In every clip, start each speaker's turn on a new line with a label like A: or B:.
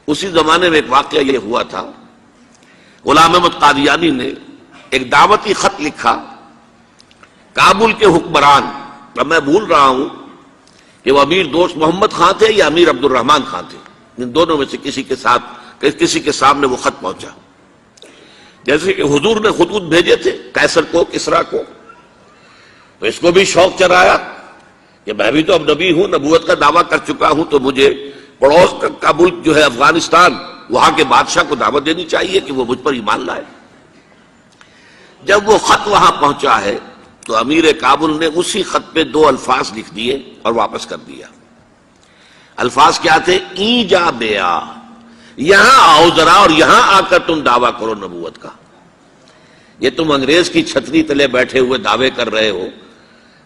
A: اسی زمانے میں ایک واقعہ یہ ہوا تھا، غلام احمد قادیانی نے ایک دعوتی خط لکھا کابل کے حکمران، اب میں بھول رہا ہوں کہ وہ امیر دوست محمد خان تھے یا امیر عبد الرحمن خان تھے، ان دونوں میں سے کسی کے سامنے وہ خط پہنچا۔ جیسے کہ حضور نے خطوط بھیجے تھے قیصر کو، کسریٰ کو، تو اس کو بھی شوق چرایا کہ میں بھی تو اب نبی ہوں، نبوت کا دعویٰ کر چکا ہوں، تو مجھے پڑوس کا ملک جو ہے افغانستان، وہاں کے بادشاہ کو دعوت دینی چاہیے کہ وہ مجھ پر ایمان لائے۔ جب وہ خط وہاں پہنچا ہے تو امیر کابل نے اسی خط پہ 2 الفاظ لکھ دیے اور واپس کر دیا۔ الفاظ کیا تھے؟ این جا بیا، یہاں آؤ ذرا اور یہاں آ کر تم دعویٰ کرو نبوت کا۔ یہ تم انگریز کی چھتری تلے بیٹھے ہوئے دعوے کر رہے ہو،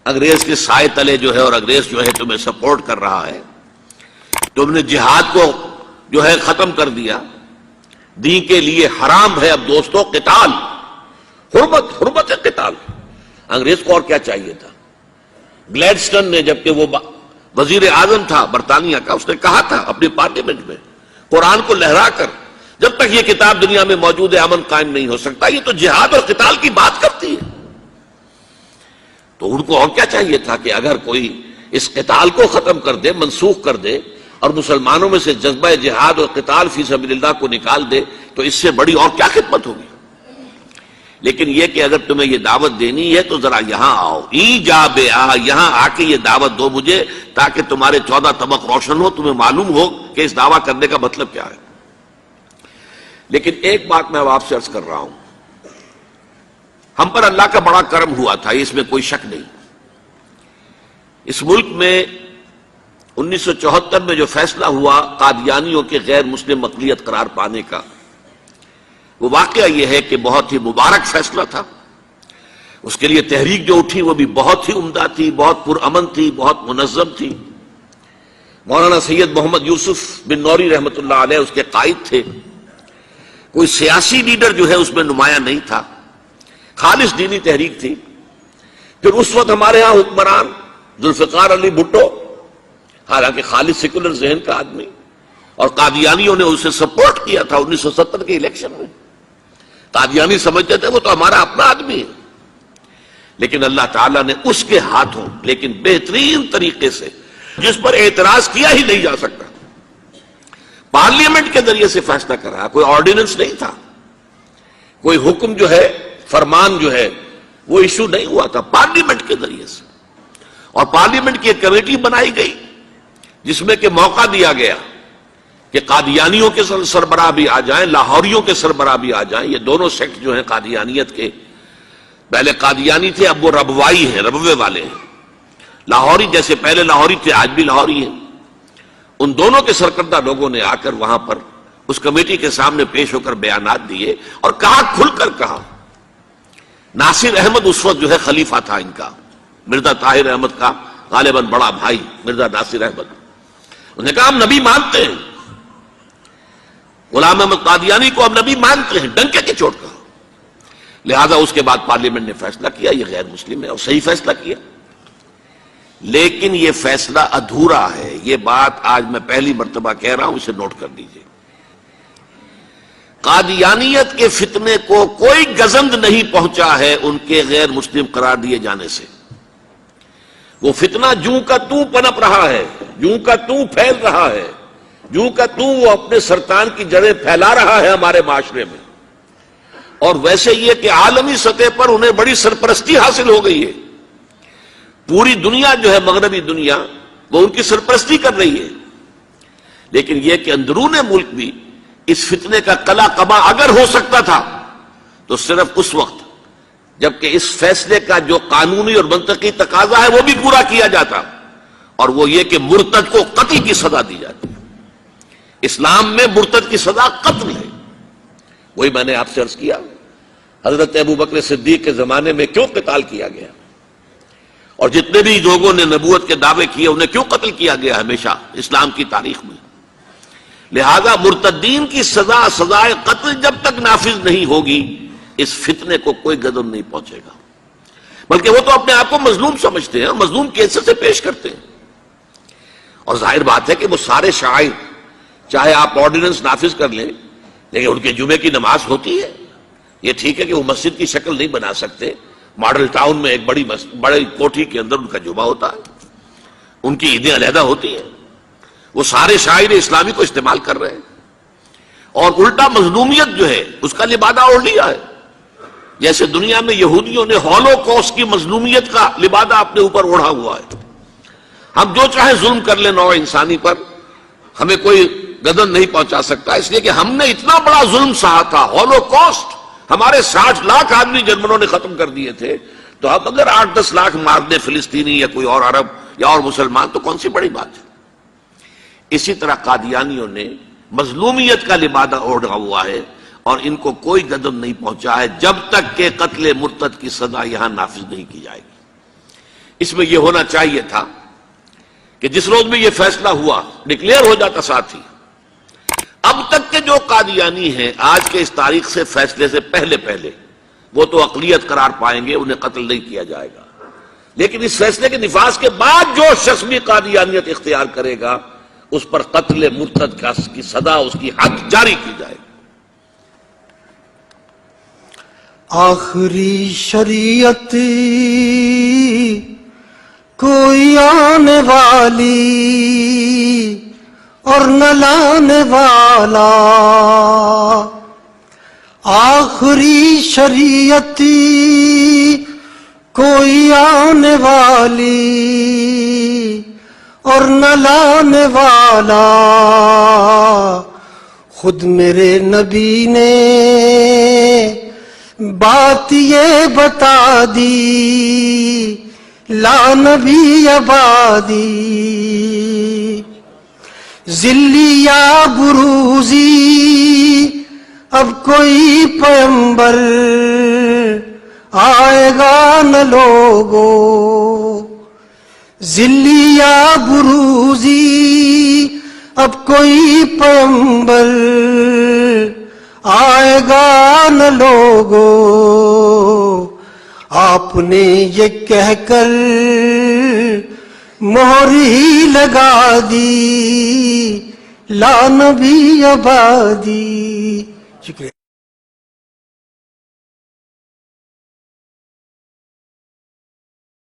A: انگریز کے سائے تلے جو ہے، اور انگریز جو ہے تمہیں سپورٹ کر رہا ہے، تم نے جہاد کو جو ہے ختم کر دیا، دین کے لیے حرام ہے اب دوستو قتال، حرمت قتال۔ انگریز کو اور کیا چاہیے تھا؟ گلیڈسٹن نے، جبکہ وہ وزیر اعظم تھا برطانیہ کا، اس نے کہا تھا اپنی پارلیمنٹ میں قرآن کو لہرا کر، جب تک یہ کتاب دنیا میں موجود ہے امن قائم نہیں ہو سکتا۔ یہ تو جہاد اور قتال کی بات کرتی ہے۔ تو ان کو اور کیا چاہیے تھا کہ اگر کوئی اس قتال کو ختم کر دے، منسوخ کر دے، اور مسلمانوں میں سے جذبہ جہاد اور قتال فی سبیل اللہ کو نکال دے، تو اس سے بڑی اور کیا خدمت ہوگی؟ لیکن یہ کہ اگر تمہیں یہ دعوت دینی ہے تو ذرا یہاں آؤ، ای جا بے آ، یہاں آ کے یہ دعوت دو مجھے، تاکہ تمہارے 14 طبق روشن ہو، تمہیں معلوم ہو کہ اس دعویٰ کرنے کا مطلب کیا ہے۔ لیکن ایک بات میں اب آپ سے عرض کر رہا ہوں، ہم پر اللہ کا بڑا کرم ہوا تھا، اس میں کوئی شک نہیں۔ اس ملک میں 1974 میں جو فیصلہ ہوا قادیانیوں کے غیر مسلم اقلیت قرار پانے کا، وہ واقعہ یہ ہے کہ بہت ہی مبارک فیصلہ تھا۔ اس کے لیے تحریک جو اٹھی وہ بھی بہت ہی عمدہ تھی، بہت پرامن تھی، بہت منظم تھی۔ مولانا سید محمد یوسف بن نوری رحمۃ اللہ علیہ اس کے قائد تھے۔ کوئی سیاسی لیڈر جو ہے اس میں نمایاں نہیں تھا، خالص دینی تحریک تھی۔ پھر اس وقت ہمارے ہاں حکمران ذوالفقار علی بھٹو، حالانکہ خالص سیکولر ذہن کا آدمی، اور قادیانیوں نے اسے سپورٹ کیا تھا 1970 کے الیکشن میں۔ قادیانی سمجھتے تھے وہ تو ہمارا اپنا آدمی ہے، لیکن اللہ تعالیٰ نے اس کے ہاتھوں لیکن بہترین طریقے سے، جس پر اعتراض کیا ہی نہیں جا سکتا، پارلیمنٹ کے ذریعے سے فیصلہ کرا۔ کوئی آرڈیننس نہیں تھا، کوئی حکم جو ہے، فرمان جو ہے وہ ایشو نہیں ہوا تھا، پارلیمنٹ کے ذریعے سے۔ اور پارلیمنٹ کی ایک کمیٹی بنائی گئی جس میں کہ موقع دیا گیا کہ قادیانیوں کے سربراہ بھی آ جائیں، لاہوریوں کے سربراہ بھی آ جائیں۔ یہ دونوں سیکٹ جو ہیں قادیانیت کے، پہلے قادیانی تھے اب وہ ربوائی ہیں، ربوے والے ہیں۔ لاہوری جیسے پہلے لاہوری تھے آج بھی لاہوری ہیں۔ ان دونوں کے سرکردہ لوگوں نے آ کر وہاں پر اس کمیٹی کے سامنے پیش ہو کر بیانات دیے اور کہا، کھل کر کہا۔ ناصر احمد اس وقت جو ہے خلیفہ تھا ان کا، مرزا طاہر احمد کا غالباً بڑا بھائی مرزا ناصر احمد۔ انہوں نے کہا ہم نبی مانتے ہیں، غلام احمد قادیانی کو ہم نبی مانتے ہیں، ڈنکے کی چوٹ کہا۔ لہذا اس کے بعد پارلیمنٹ نے فیصلہ کیا یہ غیر مسلم ہے، اور صحیح فیصلہ کیا۔ لیکن یہ فیصلہ ادھورا ہے، یہ بات آج میں پہلی مرتبہ کہہ رہا ہوں، اسے نوٹ کر لیجیے۔ قادیانیت کے فتنے کو کوئی گزند نہیں پہنچا ہے ان کے غیر مسلم قرار دیے جانے سے۔ وہ فتنہ جوں کا توں پنپ رہا ہے، جوں کا توں پھیل رہا ہے، جوں کا توں وہ اپنے سرطان کی جڑیں پھیلا رہا ہے ہمارے معاشرے میں۔ اور ویسے یہ کہ عالمی سطح پر انہیں بڑی سرپرستی حاصل ہو گئی ہے، پوری دنیا جو ہے، مغربی دنیا، وہ ان کی سرپرستی کر رہی ہے۔ لیکن یہ کہ اندرون ملک بھی اس فتنے کا قلع قبا اگر ہو سکتا تھا تو صرف اس وقت جبکہ اس فیصلے کا جو قانونی اور منطقی تقاضا ہے وہ بھی پورا کیا جاتا، اور وہ یہ کہ مرتد کو قتل کی سزا دی جاتی۔ اسلام میں مرتد کی سزا قتل ہے۔ وہی میں نے آپ سے عرض کیا، حضرت ابوبکر صدیق کے زمانے میں کیوں قتال کیا گیا، اور جتنے بھی لوگوں نے نبوت کے دعوے کیے انہیں کیوں قتل کیا گیا ہمیشہ اسلام کی تاریخ میں۔ لہذا مرتدین کی سزا، سزائے قتل جب تک نافذ نہیں ہوگی، اس فتنے کو کوئی گدن نہیں پہنچے گا۔ بلکہ وہ تو اپنے آپ کو مظلوم سمجھتے ہیں، مظلوم کیسے سے پیش کرتے ہیں۔ اور ظاہر بات ہے کہ وہ سارے شعائر چاہے آپ آرڈیننس نافذ کر لیں لیکن ان کے جمعے کی نماز ہوتی ہے. یہ ٹھیک ہے کہ وہ مسجد کی شکل نہیں بنا سکتے، ماڈل ٹاؤن میں ایک بڑی کوٹھی کے اندر ان کا جمعہ ہوتا ہے، ان کی عیدیں علیحدہ ہوتی ہیں. وہ سارے شاعر اسلامی کو استعمال کر رہے ہیں اور الٹا مظلومیت جو ہے اس کا لبادہ اوڑھ لیا ہے. جیسے دنیا میں یہودیوں نے ہولوکوسٹ کی مظلومیت کا لبادہ اپنے اوپر اوڑھا ہوا ہے. ہم جو چاہے ظلم کر لیں نوع انسانی پر، ہمیں کوئی گدن نہیں پہنچا سکتا، اس لیے کہ ہم نے اتنا بڑا ظلم سہا تھا. ہولوکوسٹ ہمارے 60 لاکھ آدمی جرمنوں نے ختم کر دیے تھے، تو اب اگر 8-10 لاکھ مار دیں فلسطینی یا کوئی اور عرب یا اور مسلمان تو کون سی بڑی بات ہے. اسی طرح قادیانیوں نے مظلومیت کا لبادہ اوڑھا ہوا ہے اور ان کو کوئی قدم نہیں پہنچا ہے جب تک کہ قتل مرتد کی سزا یہاں نافذ نہیں کی جائے گی. اس میں یہ ہونا چاہیے تھا کہ جس روز میں یہ فیصلہ ہوا ڈکلیئر ہو جاتا ساتھ ہی. اب تک کے جو قادیانی ہیں آج کے اس تاریخ سے فیصلے سے پہلے وہ تو اقلیت قرار پائیں گے، انہیں قتل نہیں کیا جائے گا. لیکن اس فیصلے کے نفاذ کے بعد جو شخص بھی قادیانیت اختیار کرے گا اس پر قتل مرتد کی سزا، اس کی حد جاری کی جائے گی.
B: آخری شریعت کوئی آنے والی اور نہ لانے والا، آخری شریعت کوئی آنے والی اور نہ لانے والا، خود میرے نبی نے بات یہ بتا دی، لا نبی آبادی. ذلی یا بروزی اب کوئی پیغمبر آئے گا نہ لوگو، ذلی یا بروزی اب کوئی پیغمبر آئے گا نہ لوگو. آپ نے یہ کہہ کر مہر ہی لگا دی، لا نبی آبادی. شکریہ.